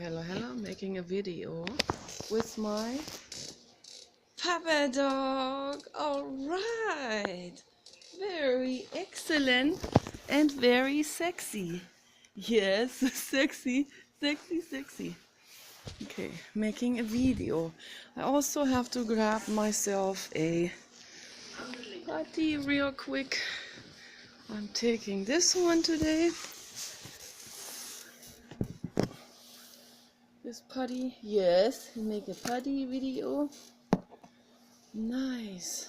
Hello, making a video with my puppy dog. All right, very excellent and very sexy. Yes, sexy. Okay, making a video. I also have to grab myself a putty real quick. I'm taking this one today. This putty, yes, make a putty video. Nice.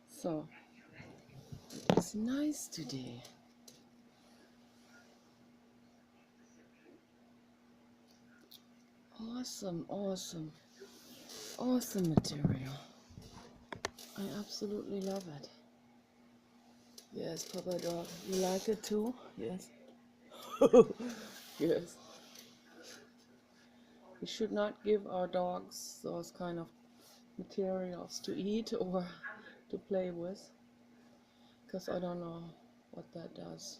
So, it's nice today. Awesome material. I absolutely love it. Yes, Papa Dog, you like it too? Yes. Yes. We should not give our dogs those kind of materials to eat or to play with, because I don't know what that does.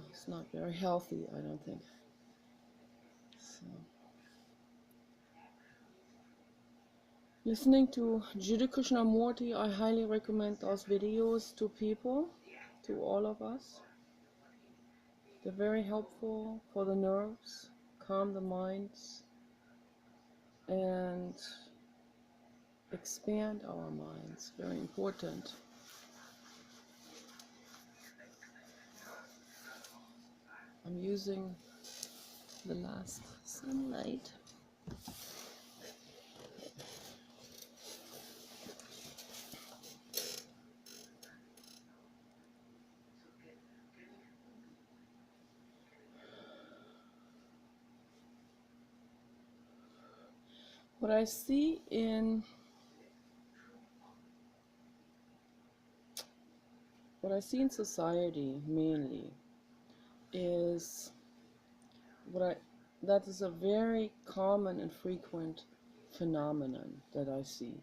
It's not very healthy, I don't think. So, listening to Jiddu Krishnamurti, I highly recommend those videos to people, to all of us. They're very helpful for the nerves, calm the minds, and expand our minds. Very important. I'm using the last sunlight. What I see in society mainly is that is a very common and frequent phenomenon that I see.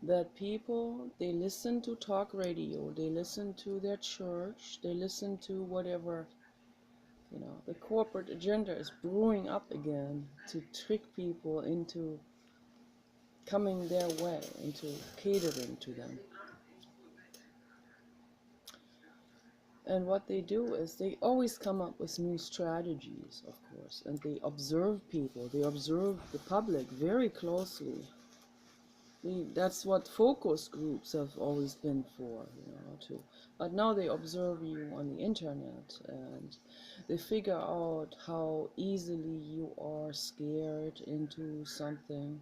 That people, they listen to talk radio, they listen to their church, they listen to whatever, the corporate agenda is brewing up again to trick people into coming their way, into catering to them. And what they do is they always come up with new strategies, of course, and they observe people, they observe the public very closely. That's what focus groups have always been for, too. But now they observe you on the internet, and they figure out how easily you are scared into something,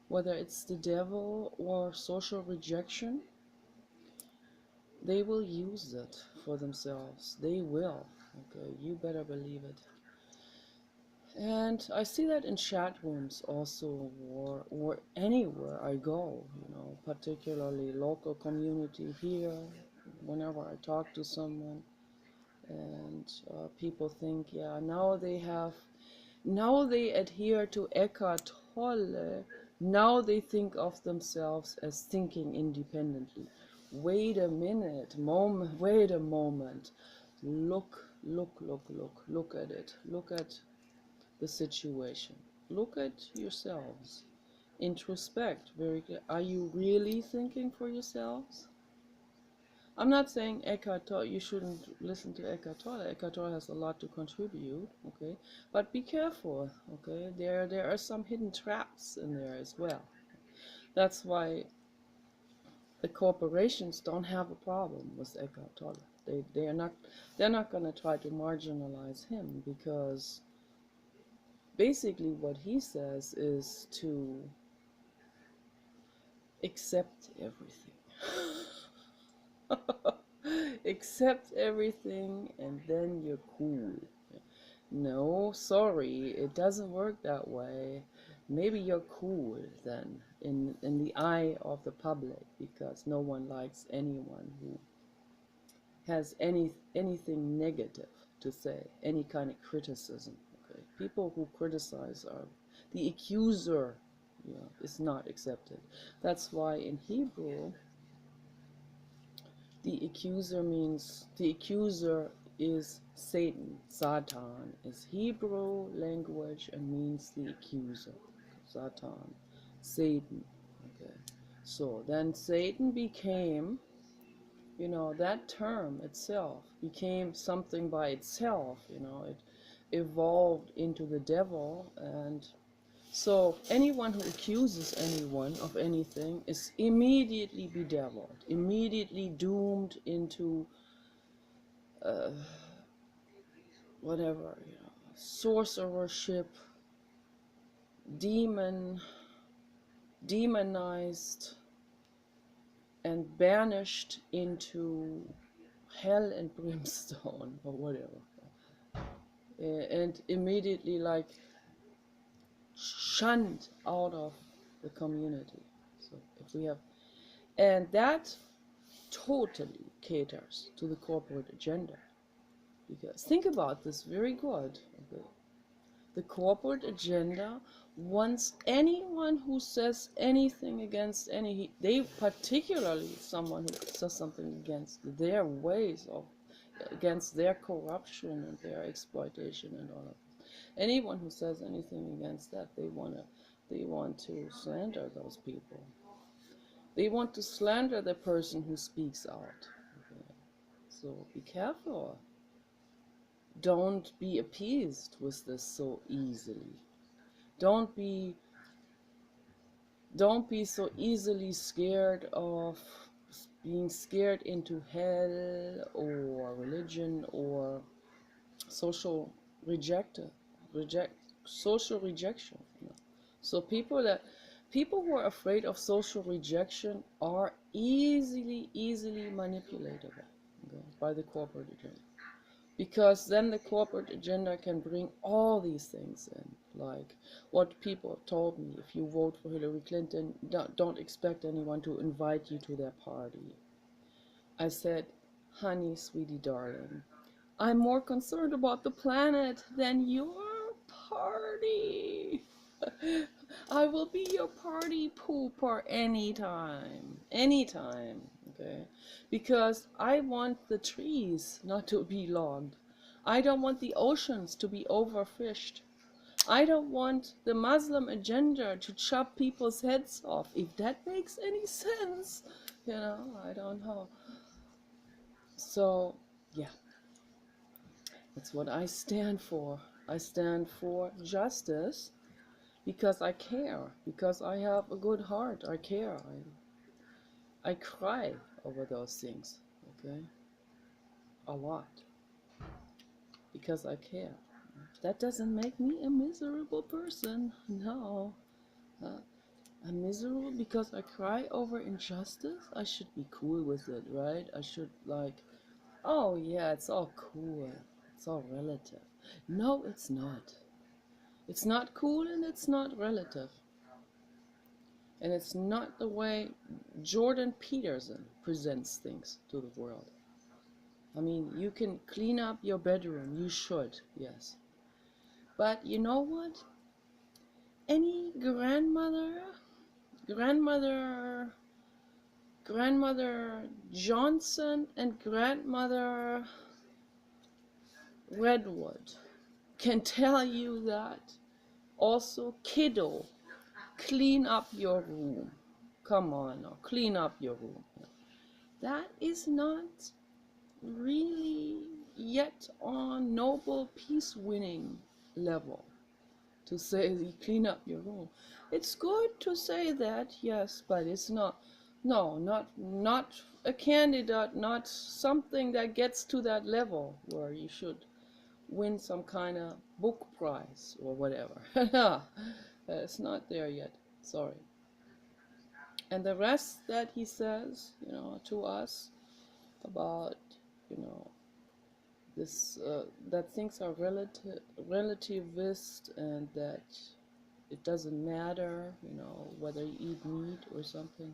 whether it's the devil or social rejection. They will use it for themselves. They will. Okay, you better believe it. And I see that in chat rooms also, or anywhere I go, particularly local community here, whenever I talk to someone, and people think, yeah, now they adhere to Eckhart Tolle, now they think of themselves as thinking independently. Wait a moment, look at it, look at the situation. Look at yourselves. Introspect. Are you really thinking for yourselves? I'm not saying Eckhart Tolle, you shouldn't listen to Eckhart Tolle. Eckhart Tolle has a lot to contribute, okay? But be careful, okay? There are some hidden traps in there as well. That's why the corporations don't have a problem with Eckhart Tolle. They're not going to try to marginalize him, because basically what he says is to accept everything. Accept everything and then you're cool. No, sorry, it doesn't work that way. Maybe you're cool then in the eye of the public, because no one likes anyone who has anything negative to say, any kind of criticism. Okay, people who criticize are the accuser. Is not accepted. That's why in Hebrew The accuser means, the accuser is Satan. Satan is Hebrew language and means the accuser. Satan, Satan. Okay. So then Satan became, that term itself became something by itself, it evolved into the devil. And so anyone who accuses anyone of anything is immediately bedeviled, immediately doomed into whatever, sorcerership, demonized, and banished into hell and brimstone or whatever. And immediately like shunned out of the community. So if we have, and that totally caters to the corporate agenda. Because think about this very good. Okay? The corporate agenda wants anyone who says anything against they particularly someone who says something against their ways of, against their corruption and their exploitation and all of it. Anyone who says anything against that, they want to slander those people. They want to slander the person who speaks out. Okay? So be careful. Don't be appeased with this so easily. Don't be so easily scared of being scared into hell or religion or social social rejection. So people who are afraid of social rejection are easily manipulatable, okay, by the corporate agenda. Because then the corporate agenda can bring all these things in, like what people told me: if you vote for Hillary Clinton, don't expect anyone to invite you to their party. I said, honey, sweetie, darling, I'm more concerned about the planet than your party. I will be your party pooper anytime, okay? Because I want the trees not to be logged. I don't want the oceans to be overfished. I don't want the Muslim agenda to chop people's heads off. If that makes any sense, I don't know. So, yeah, that's what I stand for. I stand for justice because I care, because I have a good heart. I care. I cry over those things, okay? A lot. Because I care. That doesn't make me a miserable person. No. I'm miserable because I cry over injustice? I should be cool with it, right? I should oh yeah, it's all cool. It's all relative. No, it's not. It's not cool and it's not relative. And it's not the way Jordan Peterson presents things to the world. I mean, you can clean up your bedroom. You should, yes. But you know what? Any grandmother Johnson and grandmother Redwood can tell you that. Also, kiddo, clean up your room. Come on now, clean up your room. That is not really yet on Nobel Peace winning level to say you clean up your room. It's good to say that, yes, but it's not a candidate, not something that gets to that level where you should win some kind of book prize or whatever. It's not there yet, sorry. And the rest that he says, to us about, this that things are relativist and that it doesn't matter, whether you eat meat or something.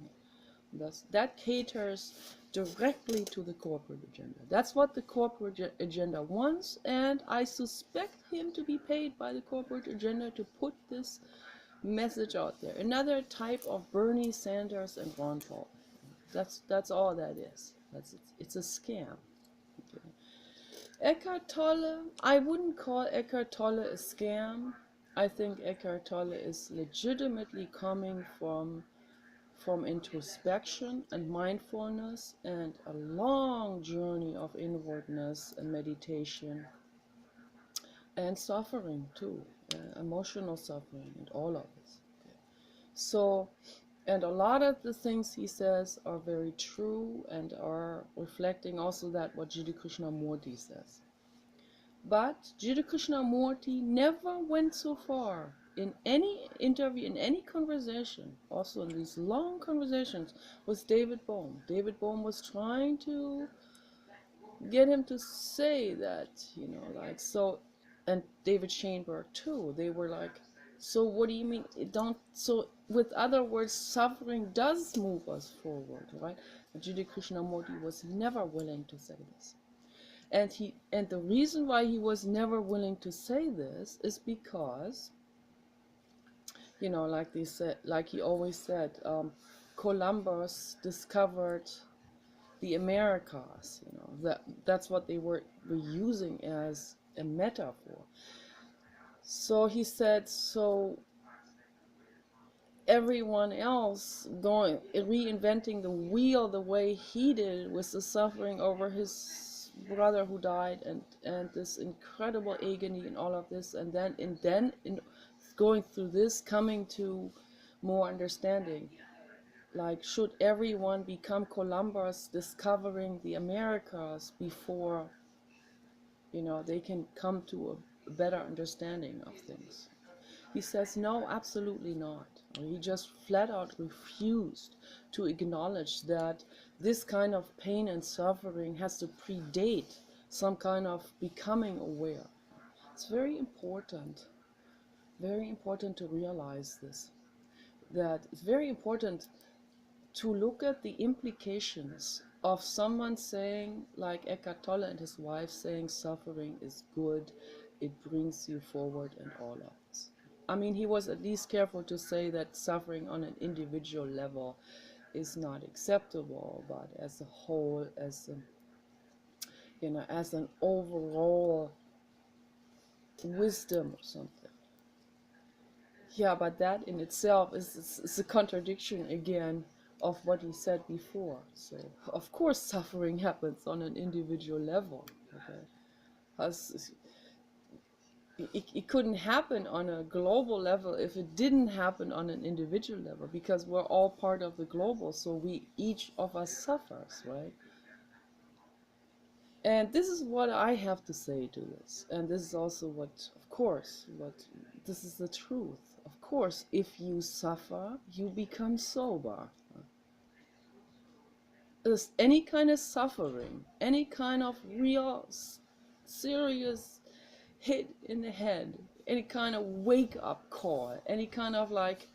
That caters directly to the corporate agenda. That's what the corporate agenda wants, and I suspect him to be paid by the corporate agenda to put this message out there. Another type of Bernie Sanders and Ron Paul. That's all that is. It's a scam. Okay. Eckhart Tolle, I wouldn't call Eckhart Tolle a scam. I think Eckhart Tolle is legitimately coming from introspection and mindfulness and a long journey of inwardness and meditation and suffering too, emotional suffering and all of this. Okay. So, and a lot of the things he says are very true and are reflecting also that what Jiddu Krishnamurti says. But Jiddu Krishnamurti never went so far in any interview, in any conversation, also in these long conversations with David Bohm. David Bohm was trying to get him to say that, like, so, and David Shainberg too. They were like, so what do you mean? So with other words, suffering does move us forward, right? But Jiddu Krishnamurti was never willing to say this. And the reason why he was never willing to say this is because, like they said, like he always said, Columbus discovered the Americas. That's what they were using as a metaphor. So he said, so everyone else reinventing the wheel the way he did with the suffering over his brother who died and this incredible agony and all of this, and then in going through this, coming to more understanding. Like, should everyone become Columbus discovering the Americas before they can come to a better understanding of things? He says, no, absolutely not. He just flat out refused to acknowledge that this kind of pain and suffering has to predate some kind of becoming aware. It's very important to realize this, that it's very important to look at the implications of someone saying, like Eckhart Tolle and his wife saying, suffering is good, it brings you forward and all of this. I mean, he was at least careful to say that suffering on an individual level is not acceptable, but as a whole, as an overall wisdom or something. Yeah, but that in itself is a contradiction again of what he said before. So of course suffering happens on an individual level. Okay, it couldn't happen on a global level if it didn't happen on an individual level, because we're all part of the global, so each of us suffers, right? And this is what I have to say to this, and this is also what this is the truth. Of course, if you suffer, you become sober. There's any kind of suffering, any kind of real serious hit in the head, any kind of wake-up call, any kind of like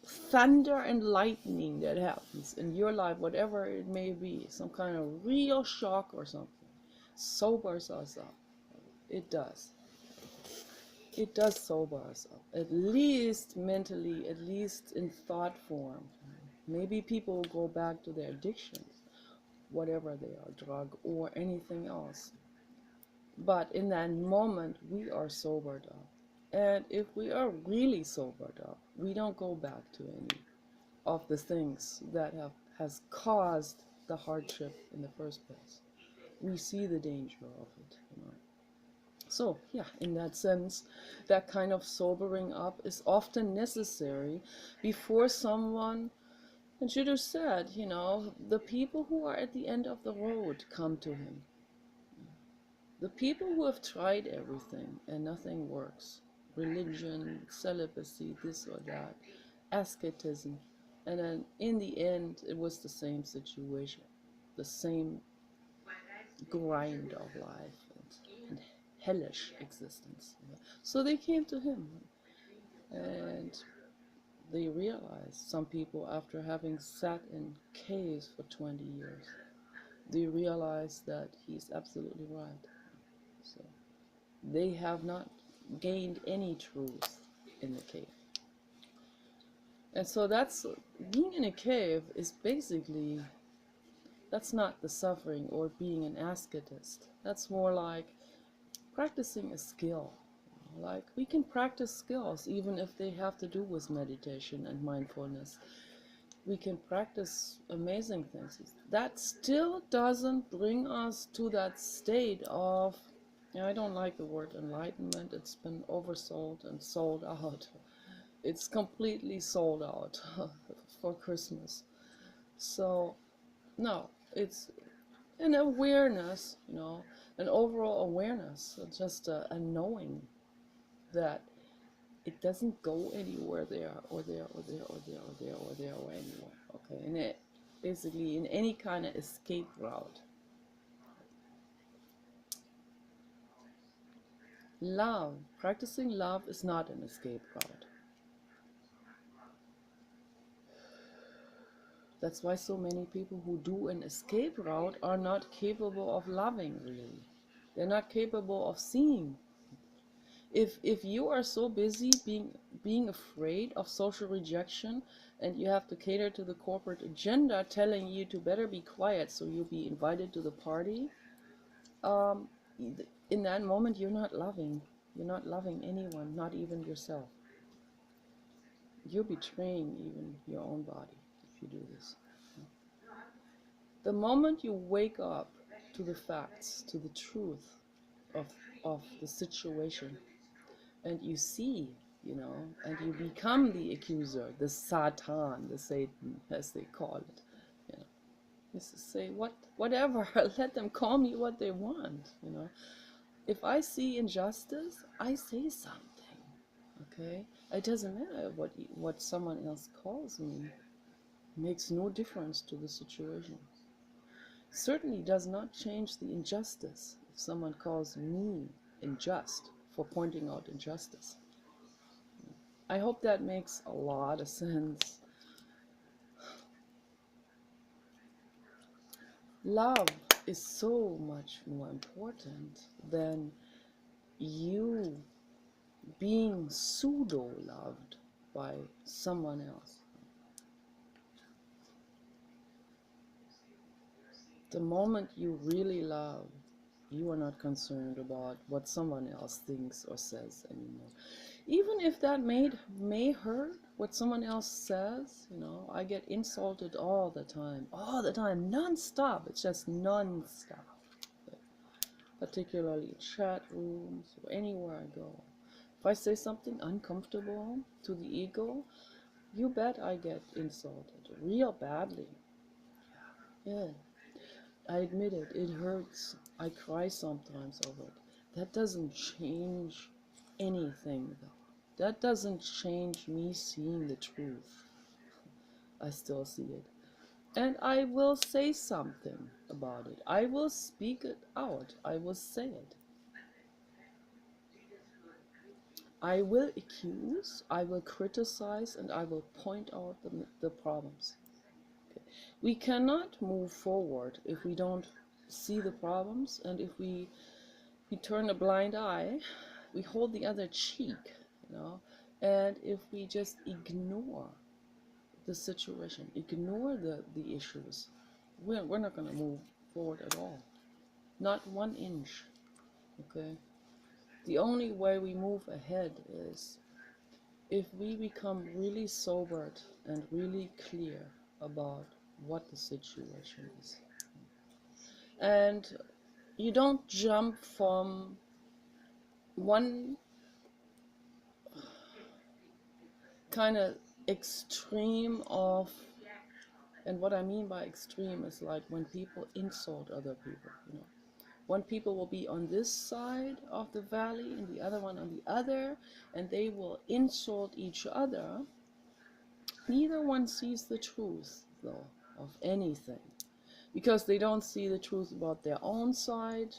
thunder and lightning that happens in your life, whatever it may be, some kind of real shock or something, sobers us up. It does. It does sober us up, at least mentally, at least in thought form. Maybe people will go back to their addictions, whatever they are, drug or anything else. But in that moment, we are sobered up. And if we are really sobered up, we don't go back to any of the things that has caused the hardship in the first place. We see the danger of it. So yeah, in that sense, that kind of sobering up is often necessary before someone, and Jiddu said, the people who are at the end of the road come to him. The people who have tried everything and nothing works, religion, celibacy, this or that, asceticism, and then in the end it was the same situation, the same grind of life and hellish existence. So they came to him, and they realized, some people, after having sat in caves for 20 years, they realized that he's absolutely right. So they have not gained any truth in the cave. And so being in a cave is basically That's not the suffering or being an ascetist. That's more like practicing a skill. Like we can practice skills even if they have to do with meditation and mindfulness. We can practice amazing things. That still doesn't bring us to that state of, I don't like the word enlightenment. It's been oversold and sold out. It's completely sold out for Christmas. So, no, it's an awareness, an overall awareness, just a knowing that it doesn't go anywhere there or there or there or there or there or there or anywhere. Okay, and it basically in any kind of escape route. Love, practicing love is not an escape route. That's why so many people who do an escape route are not capable of loving, really. They're not capable of seeing. If you are so busy being afraid of social rejection, and you have to cater to the corporate agenda telling you to better be quiet so you'll be invited to the party, um, in that moment you're not loving. You're not loving anyone, not even yourself. You're betraying even your own body if you do this. The moment you wake up to the facts, to the truth of the situation, and you see, and you become the accuser, the Satan, the Satan, as they call it. Is to say whatever, let them call me what they want. If I see injustice, I say something. Okay, it doesn't matter what someone else calls me. It makes no difference to the situation. Certainly does not change the injustice if someone calls me unjust for pointing out injustice. I hope that makes a lot of sense. Love is so much more important than you being pseudo-loved by someone else. The moment you really love, you are not concerned about what someone else thinks or says anymore. Even if that may hurt what someone else says, I get insulted all the time, non-stop. It's just non-stop, particularly in chat rooms or anywhere I go. If I say something uncomfortable to the ego, you bet I get insulted real badly. Yeah, I admit it. It hurts. I cry sometimes over it. That doesn't change anything, though. That doesn't change me seeing the truth. I still see it. And I will say something about it. I will speak it out. I will say it. I will accuse, I will criticize, and I will point out the problems. Okay. We cannot move forward if we don't see the problems, and if we turn a blind eye, we hold the other cheek, and if we just ignore the situation, ignore the issues, we're not going to move forward at all. Not 1 inch. Okay? The only way we move ahead is if we become really sobered and really clear about what the situation is. And you don't jump from one kind of extreme of, and what I mean by extreme is like when people insult other people, One people will be on this side of the valley and the other one on the other, and they will insult each other. Neither one sees the truth, though, of anything, because they don't see the truth about their own side,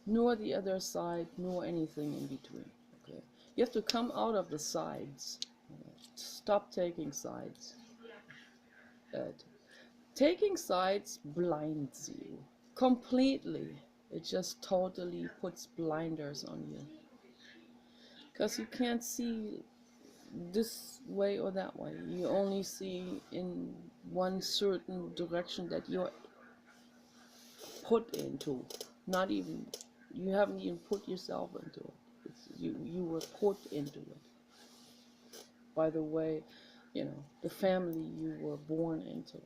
nor the other side, nor anything in between. Okay, you have to come out of the sides. Stop taking sides. Taking sides blinds you completely. It just totally puts blinders on you, because you can't see this way or that way. You only see in one certain direction that you're put into, not even, you haven't even put yourself into it. You were put into it by the way, the family you were born into.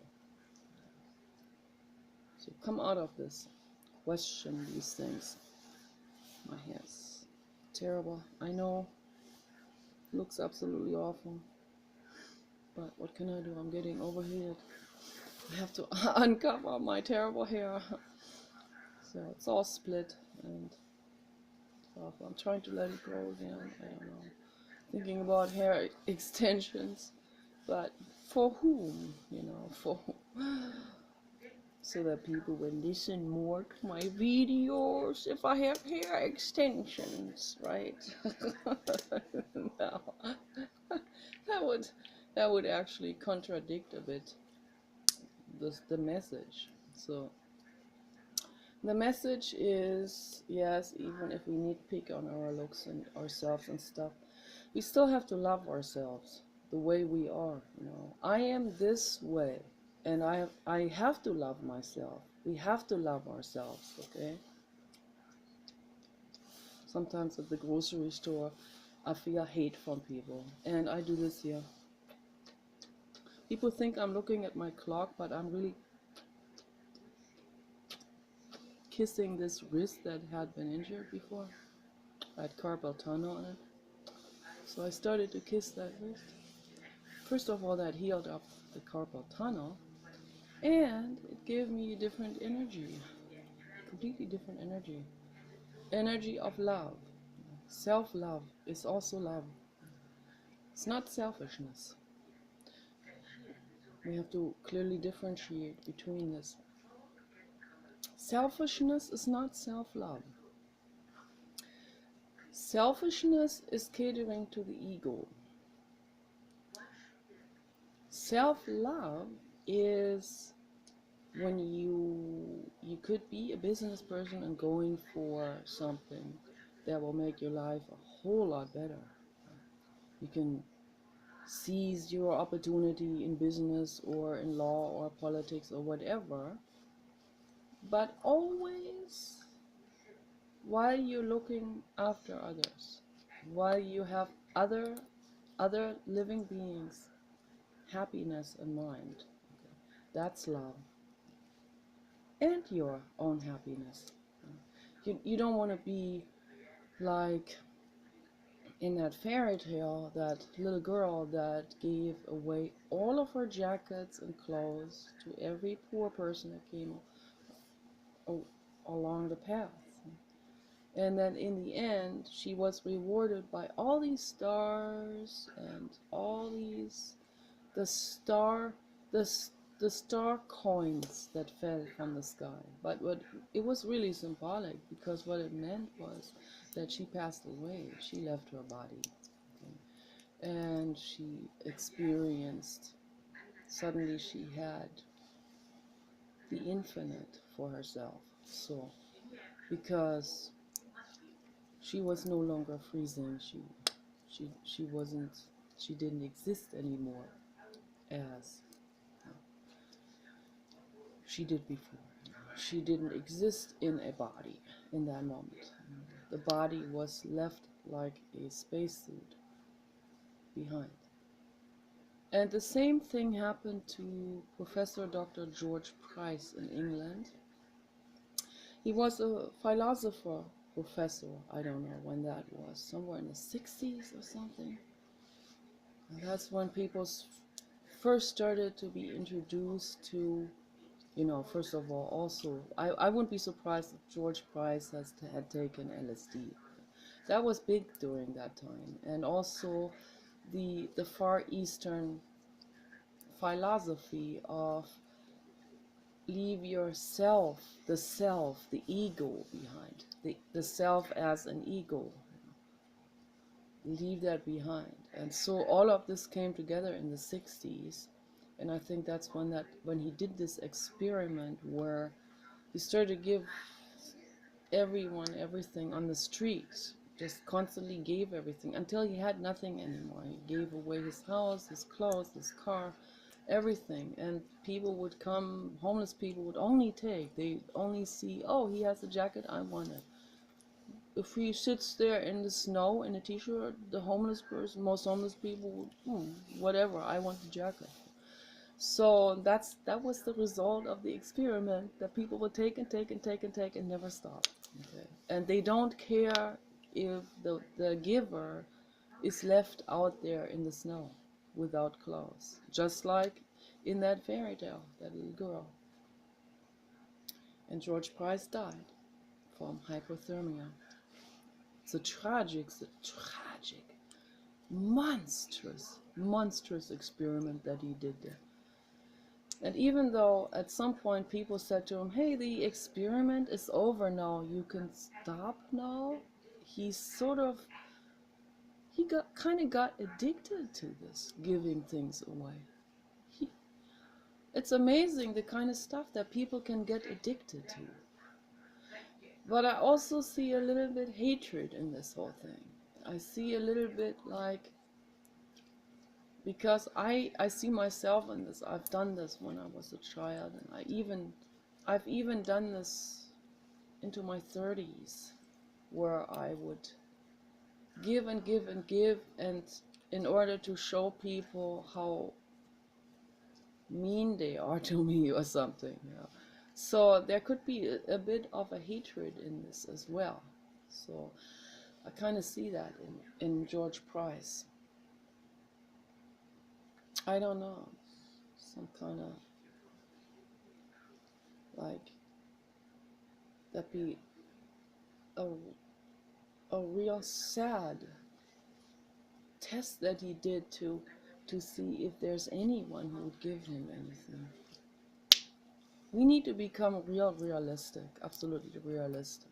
So come out of this, question these things. My hair's terrible, I know, looks absolutely awful, but what can I do? I'm getting overheated. I have to uncover my terrible hair. So it's all split and stuff. I'm trying to let it grow again. I don't know. Thinking about hair extensions, but for whom? For so that people will listen more to my videos if I have hair extensions, right? No, that would actually contradict a bit the message. So the message is, yes, even if we nitpick on our looks and ourselves and stuff, we still have to love ourselves the way we are. I am this way, and I have to love myself. We have to love ourselves, okay? Sometimes at the grocery store, I feel hate from people, and I do this here. People think I'm looking at my clock, but I'm really kissing this wrist that had been injured before. I had carpal tunnel on it. So I started to kiss that wrist. First of all, that healed up the carpal tunnel, and it gave me a different energy, completely different energy. Energy of love. Self-love is also love. It's not selfishness. We have to clearly differentiate between this. Selfishness is not self-love. Selfishness is catering to the ego. Self-love is when you could be a business person and going for something that will make your life a whole lot better. You can seize your opportunity in business or in law or politics or whatever, but always while you're looking after others, while you have other living beings' happiness in mind. That's love. And your own happiness. You don't want to be like in that fairy tale, that little girl that gave away all of her jackets and clothes to every poor person that came along the path. And then in the end, she was rewarded by all these stars and all these, the star coins that fell from the sky. But it was really symbolic, because what it meant was that she passed away. She left her body, and she experienced, suddenly she had the infinite for herself. So because she was no longer freezing, she wasn't, she didn't exist anymore as she did before. She didn't exist in a body in that moment. The body was left like a spacesuit behind. And the same thing happened to Professor Dr. George Price in England. He was a philosopher professor, I don't know when that was, somewhere in the 60s or something. And that's when people first started to be introduced to, first of all, also, I wouldn't be surprised if George Price had taken LSD. That was big during that time. And also the Far Eastern philosophy of leave yourself, the ego behind, the self as an ego. Leave that behind. And so all of this came together in the 60s. And I think that's when he did this experiment where he started to give everyone everything on the streets, just constantly gave everything until he had nothing anymore. He gave away his house, his clothes, his car, everything, and people would come, homeless people would only take, they only see, oh, he has a jacket, I want it. If he sits there in the snow in a t-shirt, the homeless person, most homeless people would, whatever, I want the jacket. So that was the result of the experiment, that people would take and take and take and take and never stop. Okay. And they don't care if the giver is left out there in the snow without clothes, just like in that fairy tale, that little girl. And George Price died from hypothermia. It's a tragic, monstrous experiment that he did there. And even though at some point people said to him, hey, the experiment is over now, you can stop now, he kind of got addicted to this, giving things away. It's amazing the kind of stuff that people can get addicted to. But I also see a little bit hatred in this whole thing. I see a little bit like, because I see myself in this. I've done this when I was a child, and I've even done this into my 30s, where I would give and give and give, and in order to show people how mean they are to me or something, you know. So there could be a bit of a hatred in this as well. So I kind of see that in George Price. I don't know, some kind of like, that be a real sad test that he did to see if there's anyone who would give him anything. We need to become realistic, absolutely realistic.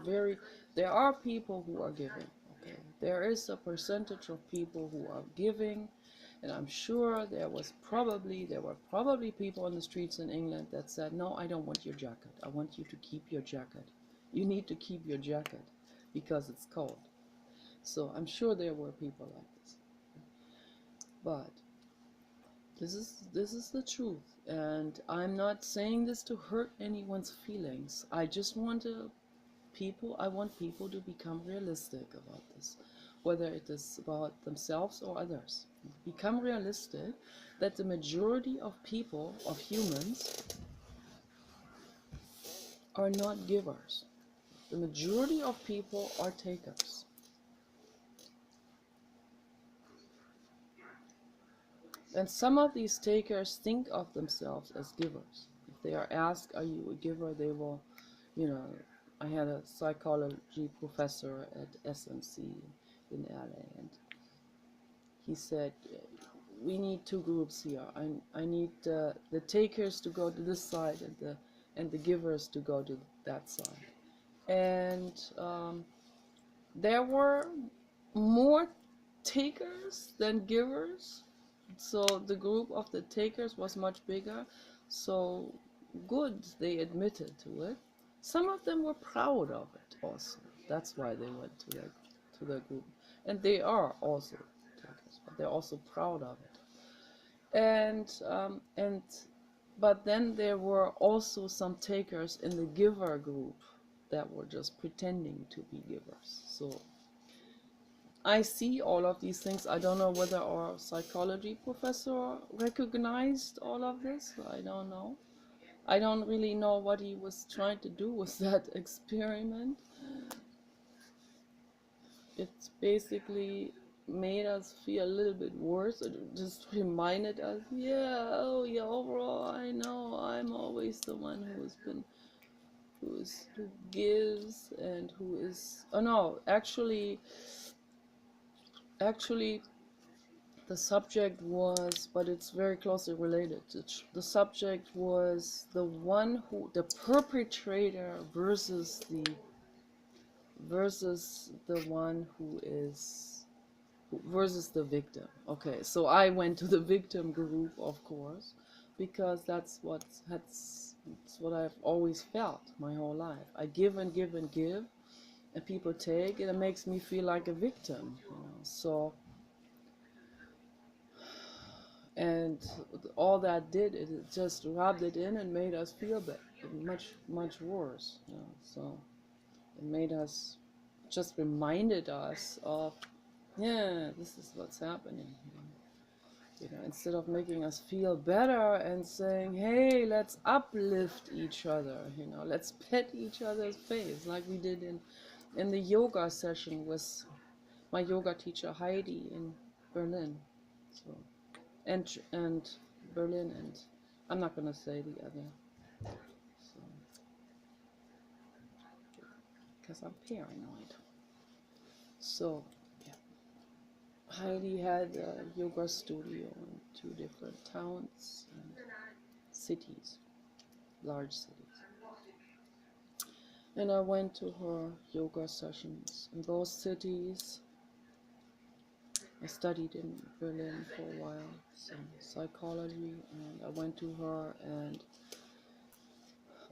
There are people who are giving, okay? There is a percentage of people who are giving, and I'm sure there were probably people on the streets in England that said, no, I don't want your jacket. I want you to keep your jacket. You need to keep your jacket because it's cold. So I'm sure there were people like this. But this is the truth, and I'm not saying this to hurt anyone's feelings. I just want people to become realistic about this, whether it is about themselves or others. Become realistic that the majority of people, of humans, are not givers. The majority of people are takers. And some of these takers think of themselves as givers. If they are asked, are you a giver, they will, I had a psychology professor at SMC in LA, and he said, we need two groups here. I need the takers to go to this side, and the givers to go to that side. And there were more takers than givers, so the group of the takers was much bigger. So good, they admitted to it. Some of them were proud of it also. That's why they went to the group, and they are also takers, but they're also proud of it. But then there were also some takers in the giver group that were just pretending to be givers. So I see all of these things. I don't know whether our psychology professor recognized all of this. I don't know. I don't really know what he was trying to do with that experiment. It basically made us feel a little bit worse. It just reminded us, oh yeah, overall, I know I'm always the one who gives and who is, oh no, actually the subject was, but it's very closely related. The subject was the perpetrator versus the one versus the victim. Okay, so I went to the victim group, of course, because that's what I've always felt my whole life. I give and give and give, and people take, and it makes me feel like a victim. So And all that did, it just rubbed it in and made us feel much worse. So it made us, just reminded us of, yeah, this is what's happening. Instead of making us feel better and saying, hey, let's uplift each other, let's pet each other's face like we did in the yoga session with my yoga teacher Heidi in Berlin. So and Berlin, and I'm not gonna say the other, so, because I'm paranoid. So yeah, Heidi had a yoga studio in 2 different towns and cities, large cities, and I went to her yoga sessions in both cities. I studied in Berlin for a while, some psychology, and I went to her,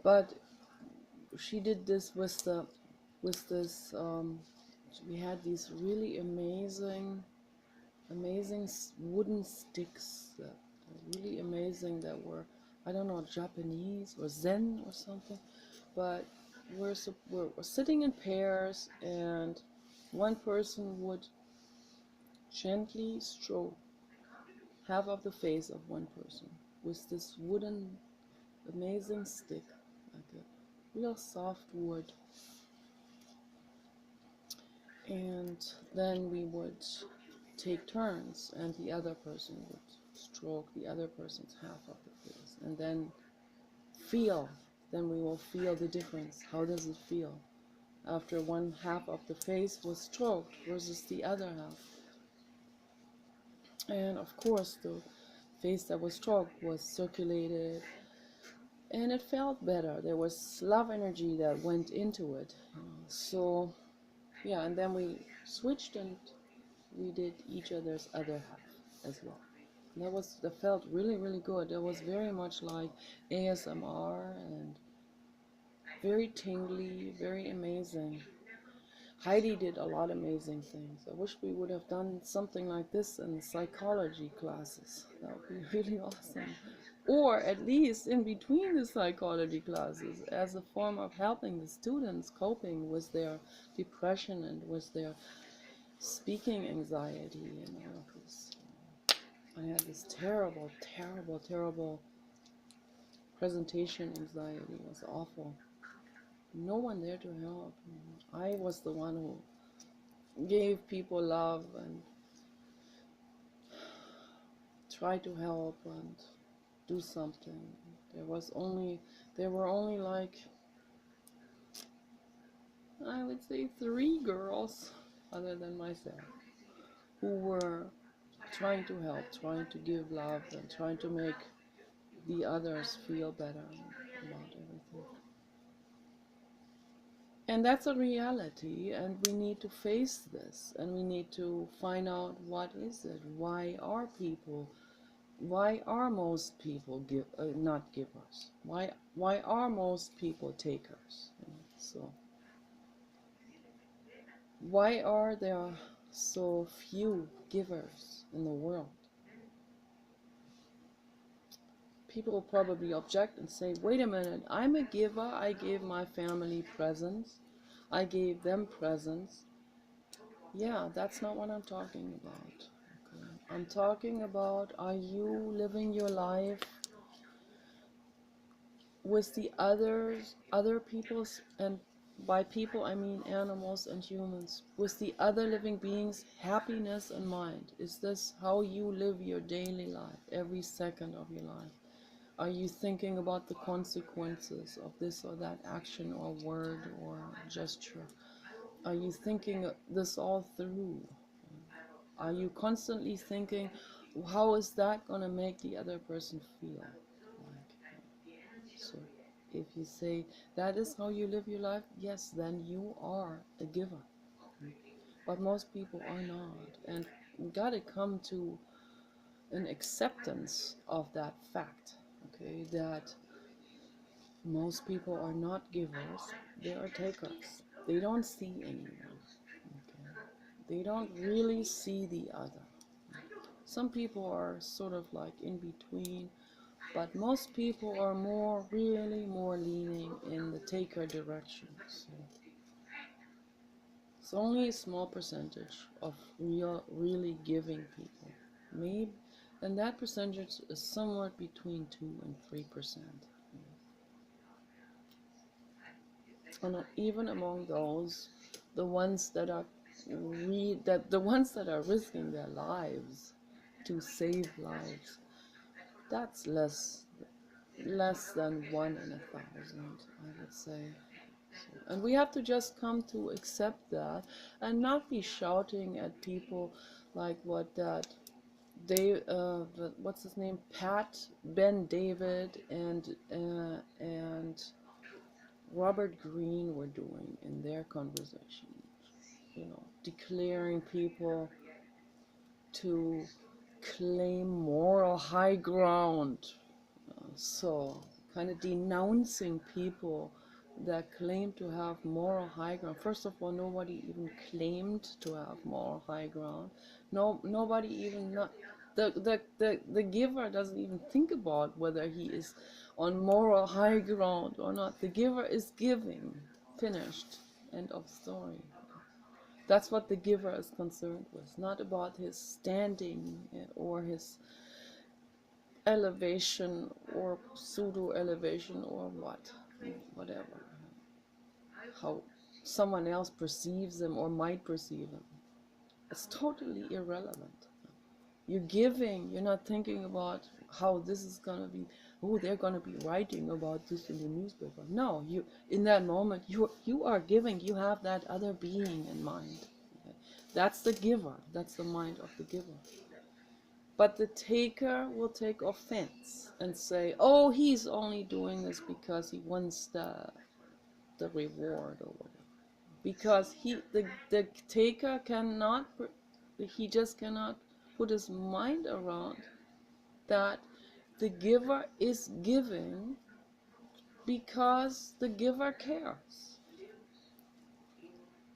but she did this with this. We had these really amazing wooden sticks that were really amazing, that were, I don't know, Japanese or Zen or something, but we're sitting in pairs, and one person would gently stroke half of the face of one person with this wooden amazing stick, like a real soft wood. And then we would take turns, and the other person would stroke the other person's half of the face, and then we will feel the difference. How does it feel after one half of the face was stroked versus the other half? And of course, the face that was stroked was circulated, and it felt better. There was love energy that went into it. So yeah, and then we switched, and we did each other's other half as well. That felt really, really good. That was very much like ASMR, and very tingly, very amazing. Heidi did a lot of amazing things. I wish we would have done something like this in psychology classes. That would be really awesome. Or at least in between the psychology classes, as a form of helping the students coping with their depression and with their speaking anxiety and all of this. I had this terrible, terrible, terrible presentation anxiety. It was awful. No one there to help. I was the one who gave people love and tried to help and do something. There were only like, I would say 3 girls, other than myself, who were trying to help, trying to give love, and trying to make the others feel better about everything. And that's a reality, and we need to face this, and we need to find out, what is it? Why are most people not givers? Why are most people takers? So why are there so few givers in the world? People will probably object and say, wait a minute, I'm a giver. I gave my family presents. I gave them presents. Yeah, that's not what I'm talking about. Okay. I'm talking about, are you living your life with the other people's, and by people I mean animals and humans, with the other living beings' happiness in mind? Is this how you live your daily life, every second of your life? Are you thinking about the consequences of this or that action or word or gesture? Are you thinking this all through? Are you constantly thinking, how is that going to make the other person feel? So if you say that is how you live your life, yes, then you are a giver. But most people are not. And you got to come to an acceptance of that fact, okay, that most people are not givers, they are takers. They don't see anyone. Okay? They don't really see the other. Some people are sort of like in between, but most people are really more leaning in the taker direction. So it's only a small percentage of really giving people. Maybe, and that percentage is somewhere between 2 and 3%. And even among those, the ones that are the ones that are risking their lives to save lives, that's less than 1 in 1,000, I would say. So, and we have to just come to accept that and not be shouting at people like what that what's his name, Ben David and Robert Greene were doing in their conversation, declaring people to claim moral high ground. So, kind of denouncing people that claim to have moral high ground. First of all, nobody even claimed to have moral high ground. No, nobody even not. The giver doesn't even think about whether he is on moral high ground or not. The giver is giving. Finished. End of story. That's what the giver is concerned with, not about his standing or his elevation or pseudo elevation or whatever, how someone else perceives him or might perceive him. It's totally irrelevant. You're giving, you're not thinking about how this is gonna be, oh, they're gonna be writing about this in the newspaper. No, you, in that moment, you are giving, you have that other being in mind. Okay? That's the giver, that's the mind of the giver. But the taker will take offense and say, oh, he's only doing this because he wants the reward or whatever. Because the taker cannot, he just cannot put his mind around that the giver is giving because the giver cares.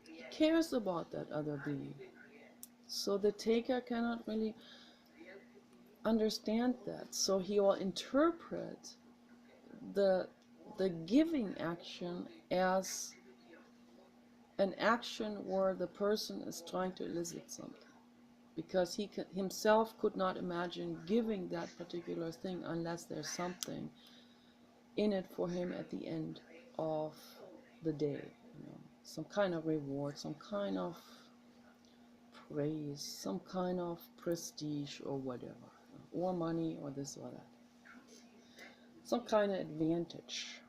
He cares about that other being. So the taker cannot really understand that. So he will interpret the giving action as an action where the person is trying to elicit something, because he himself could not imagine giving that particular thing unless there's something in it for him at the end of the day, some kind of reward, some kind of praise, some kind of prestige or whatever, or money or this or that, some kind of advantage.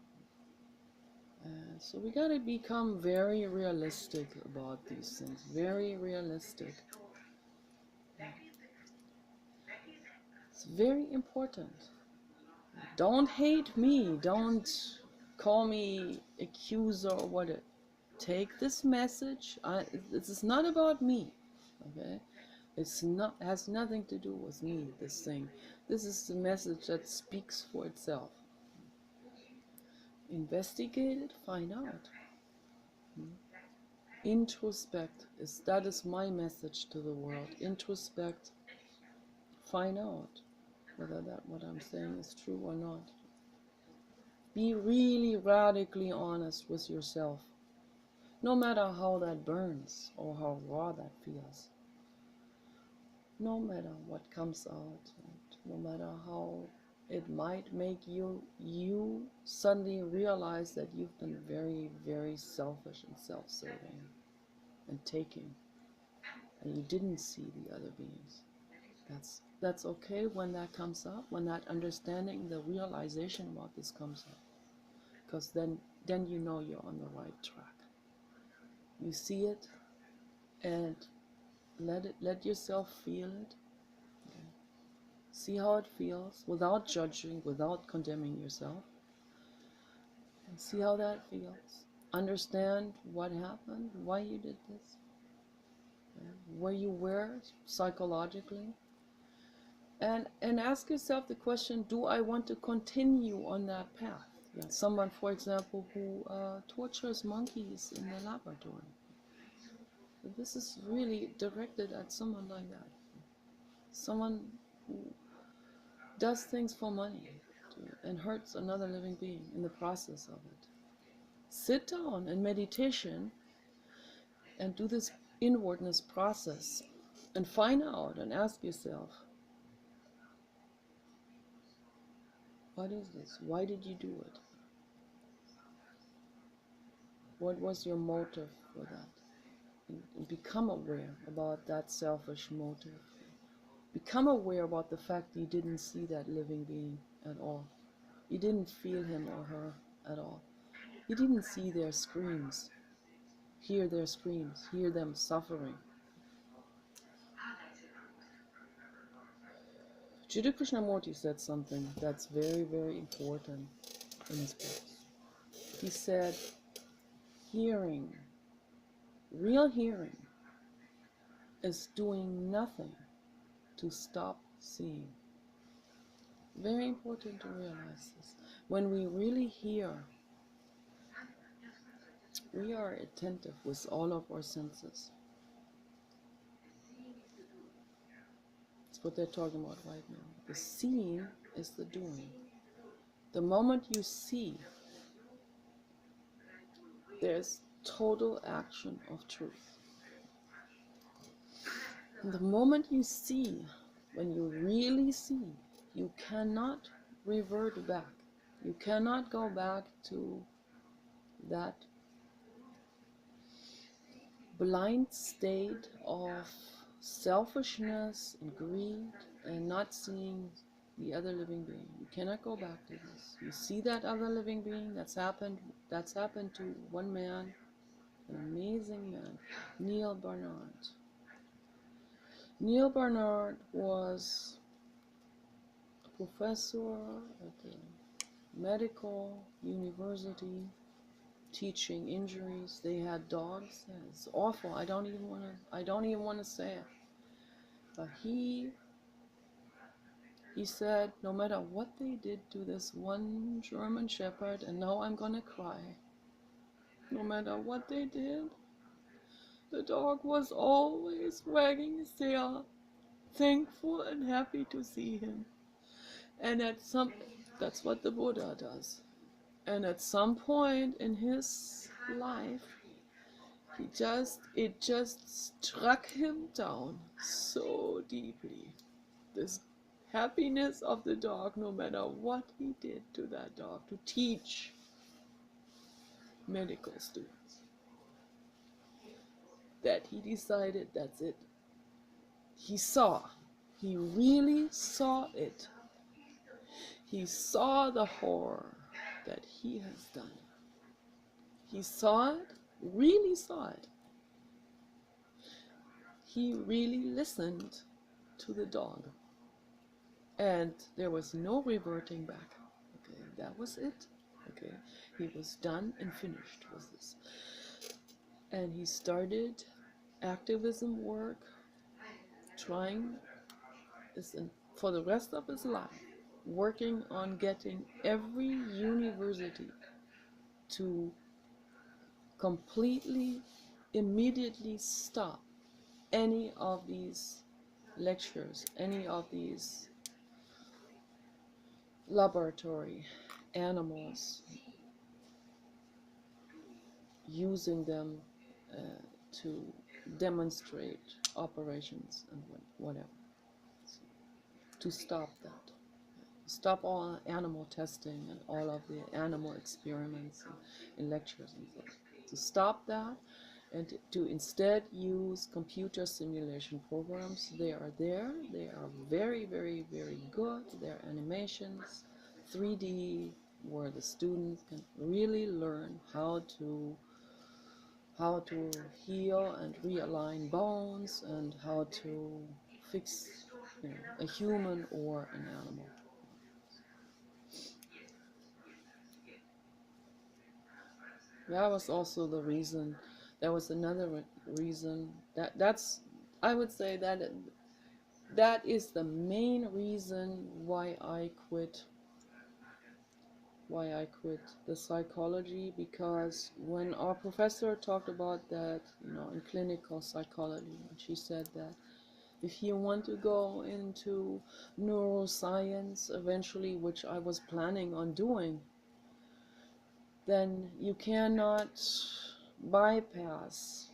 So we gotta become very realistic about these things, very realistic. It's very important. Don't hate me, don't call me accuser or whatever. Take this message. This is not about me, okay? It's not, has nothing to do with me, this thing. This is the message that speaks for itself. Investigate it, find out. Introspect, that is my message to the world. Introspect, find out whether that what I'm saying is true or not. Be really radically honest with yourself, no matter how that burns or how raw that feels. No matter what comes out, no matter how it might make you suddenly realize that you've been very, very selfish and self-serving and taking, and you didn't see the other beings. That's okay when that comes up, when that understanding, the realization about this comes up, because then you know you're on the right track. You see it, and let yourself feel it. See how it feels without judging, without condemning yourself. And see how that feels. Understand what happened, why you did this, where you were psychologically. And ask yourself the question, do I want to continue on that path? Someone, for example, who tortures monkeys in the laboratory. This is really directed at someone like that. someone who does things for money and hurts another living being in the process of it. Sit down in meditation and do this inwardness process and find out and ask yourself, what is this? Why did you do it? What was your motive for that? And become aware about that selfish motive. Become aware about the fact that you didn't see that living being at all. You didn't feel him or her at all. You didn't see their screams, hear their screams, hear them suffering. Jiddu Krishnamurti said something that's very, very important in his books. He said, hearing, real hearing, is doing nothing to stop seeing. Very important to realize this. When we really hear, we are attentive with all of our senses. That's what they're talking about right now. The seeing is the doing. The moment you see, there's total action of truth. And the moment you see, when you really see, you cannot revert back. You cannot go back to that blind state of selfishness and greed and not seeing the other living being. You cannot go back to this. You see that other living being. That's happened to one man, an amazing man, Neil Barnard. Neil Barnard was a professor at the medical university, teaching injuries. They had dogs. It's awful. I don't even want to say it. But he said, no matter what they did to this one German shepherd, and now I'm gonna cry. No matter what they did, the dog was always wagging his tail, thankful and happy to see him. And that's what the Buddha does. And at some point in his life, it just struck him down so deeply. This happiness of the dog, no matter what he did to that dog, to teach medical students, that he decided that's it. He really saw it. He saw the horror that he has done. He saw it, really saw it. He really listened to the dog. And there was no reverting back. Okay, that was it. Okay, he was done and finished with this. And he started activism work, trying this for the rest of his life, working on getting every university to completely, immediately stop any of these lectures, any of these laboratory animals, using them to demonstrate operations and whatever. To stop that. Stop all animal testing and all of the animal experiments and lectures and so on. To stop that and to instead use computer simulation programs. They are there. They are very, very, very good. They're animations, 3D, where the students can really learn how to heal and realign bones and how to fix a human or an animal. That was also the reason. That was another reason. I would say that is the main reason why I quit the psychology, because when our professor talked about that, in clinical psychology, she said that If you want to go into neuroscience eventually, which I was planning on doing, then you cannot bypass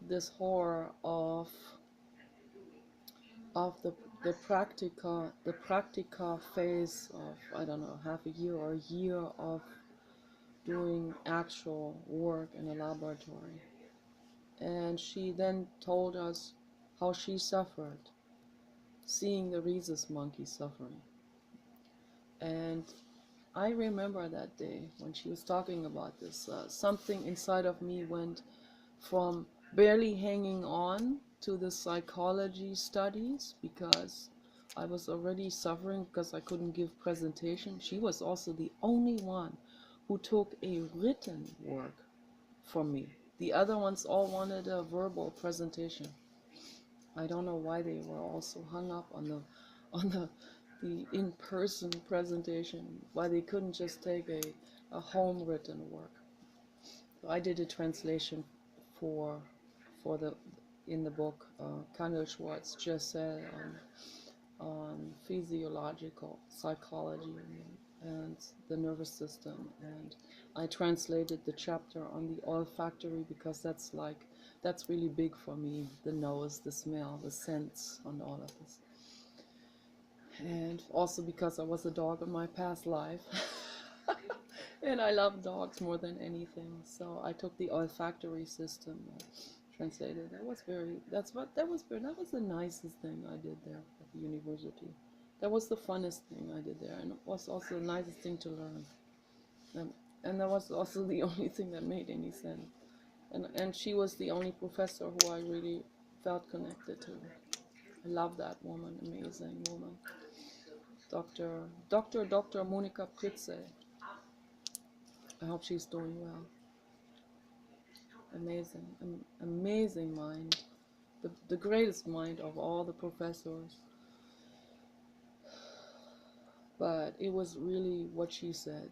this horror of the practica phase of, I don't know, half a year or a year of doing actual work in a laboratory. And she then told us how she suffered seeing the rhesus monkey suffering. And I remember that day when she was talking about this. Something inside of me went from barely hanging on to the psychology studies because I was already suffering because I couldn't give presentation. She was also the only one who took a written work from me. The other ones all wanted a verbal presentation. I don't know why they were all so hung up on the in-person presentation, why they couldn't just take a home written work. So I did a translation for the in the book. Kandel Schwartz just said on physiological psychology and the nervous system, and I translated the chapter on the olfactory because that's really big for me, the nose, the smell, the scents, on all of this. And also because I was a dog in my past life. And I love dogs more than anything, so I took the olfactory system, translated. That was the nicest thing I did there at the university. That was the funnest thing I did there, and it was also the nicest thing to learn. And that was also the only thing that made any sense. And she was the only professor who I really felt connected to. I love that woman, amazing woman. Dr. Monika Pritze. I hope she's doing well. Amazing, amazing mind. The greatest mind of all the professors. But it was really what she said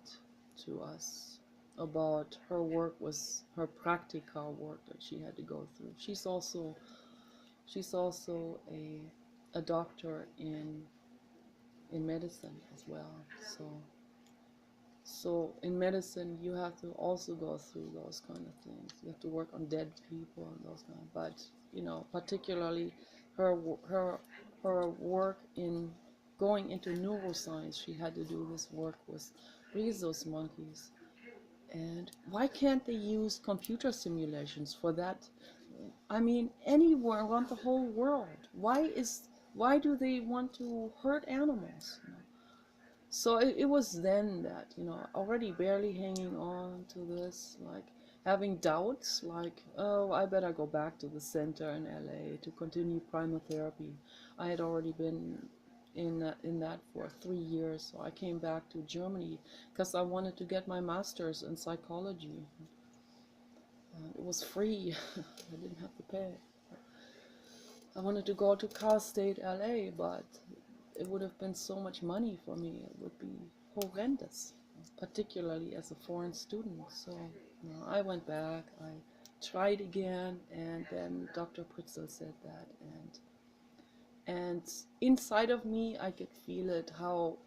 to us about her work was her practical work that she had to go through. She's also a doctor in medicine as well. So in medicine you have to also go through those kind of things. You have to work on dead people and those kind of, but particularly her work in going into neuroscience, she had to do this work with rhesus monkeys. And why can't they use computer simulations for that? I mean, anywhere around the whole world. Why do they want to hurt animals? So it was then that, already barely hanging on to this, like having doubts, like, oh, I better go back to the center in LA to continue primotherapy. I had already been in that for 3 years, so I came back to Germany because I wanted to get my master's in psychology. It was free. I didn't have to pay. I wanted to go to Cal State LA, but it would have been so much money for me. It would be horrendous, particularly as a foreign student. So I went back, I tried again, and then Dr. Pritzel said that, and inside of me I could feel it, how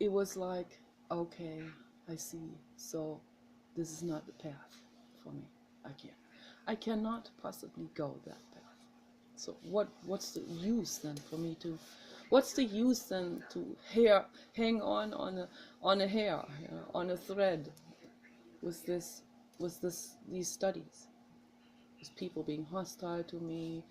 it was like, okay, I see. So this is not the path for me. I cannot possibly go that path. So what's the use then for me to? What's the use then to hang on a hair, on a thread, with these studies? With people being hostile to me,